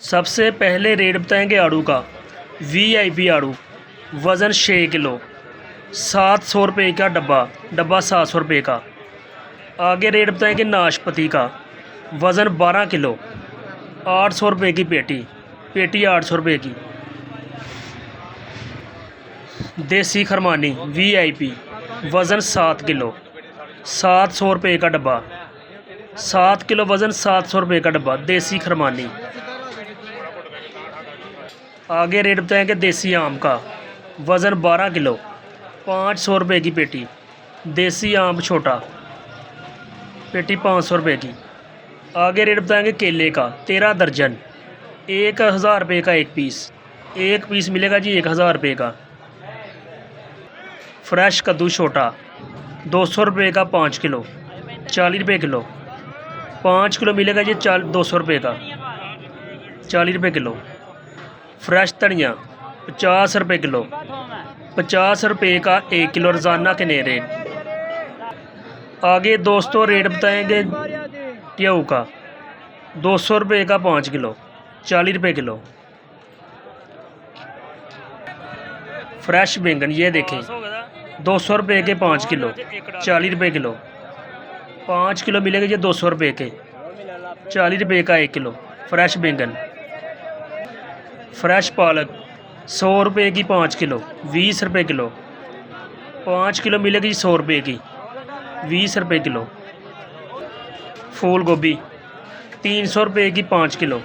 सबसे पहले रेट बताएंगे आड़ू का। वीआईपी आड़ू, वज़न 6 किलो, 700 रुपये का डब्बा 700 रुपये का। आगे रेट बताएंगे नाशपाती का। वज़न 12 किलो, 800 रुपये की पेटी 800 रुपये की। देसी खरमानी वीआईपी, वज़न 7 किलो, 700 रुपये का डब्बा। 7 किलो वज़न 700 रुपये का डब्बा देसी खरमानी। आगे रेट बताएंगे देसी आम का। वज़न 12 किलो, 500 रुपये की पेटी। देसी आम छोटा, पेटी 500 रुपये की। आगे रेट बताएंगे केले का। 13 दर्जन, 1000 रुपये का एक पीस मिलेगा जी 1000 रुपये का। फ्रेश कद्दू छोटा, 200 रुपये का 5 किलो, 40 रुपये किलो। 5 किलो मिलेगा जी 200 रुपये का, 40 रुपये किलो। फ्रेश धनिया 50 रुपये किलो, 50 रुपये का 1 किलो रोज़ाना के नए रेट। आगे दोस्तों रेट बताएंगे गेहूँ का। 200 रुपये का 5 किलो, 40 रुपये किलो। फ्रेश बैंगन ये देखें, 200 रुपये के 5 किलो, 40 रुपये किलो। 5 किलो मिलेंगे ये 200 रुपये के, 40 रुपये का 1 किलो फ्रेश बैंगन। फ्रेश पालक 100 रुपये की 5 किलो, 20 रुपये किलो। 5 किलो मिलेगी 100 रुपये की, 20 रुपये किलो। फूल गोभी 300 रुपये की 5 किलो,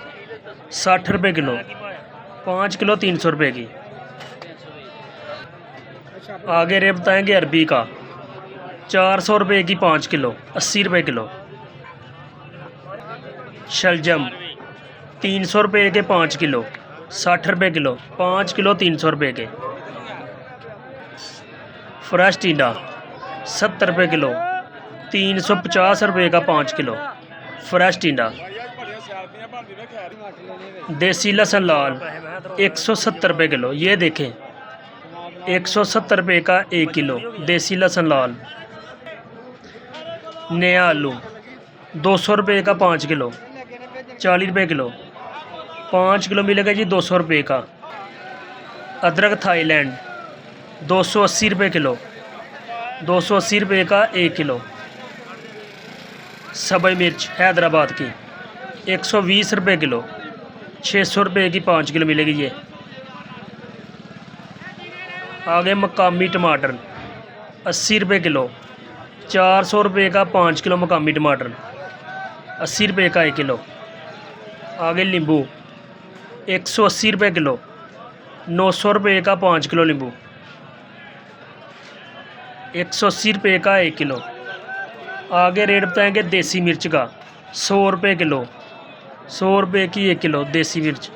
60 रुपये किलो। 5 किलो 300 रुपये की। आगे रेट बताएंगे अरबी का। 400 रुपये की 5 किलो, 80 रुपये किलो। शलजम 300 रुपये के 5 किलो, 60 रुपये किलो। 5 किलो 300 रुपये के। फ्रेश टिंडा 70 रुपये किलो, 350 रुपये का 5 किलो फ्रेश टिंडा। देसी लहसुन लाल 170 रुपये किलो, ये देखें 170 रुपये का 1 किलो देसी लहसुन लाल। नया आलू 200 रुपये का 5 किलो, 40 रुपये किलो। 5 किलो मिलेगा जी 200 रुपये का। अदरक थाईलैंड 280 रुपये किलो, 280 रुपये का 1 किलो। सब्ज़ मिर्च हैदराबाद की 120 रुपये किलो, 600 रुपये की 5 किलो मिलेगी ये। आगे मकामी टमाटर 80 रुपये किलो, 400 रुपये का 5 किलो मकामी टमाटर, 80 रुपये का 1 किलो। आगे नींबू 180 रुपये किलो, 900 रुपये का 5 किलो नींबू, 180 रुपये का 1 किलो। आगे रेट बताएंगे देसी मिर्च का। 100 रुपये किलो, 100 रुपये की 1 किलो देसी मिर्च।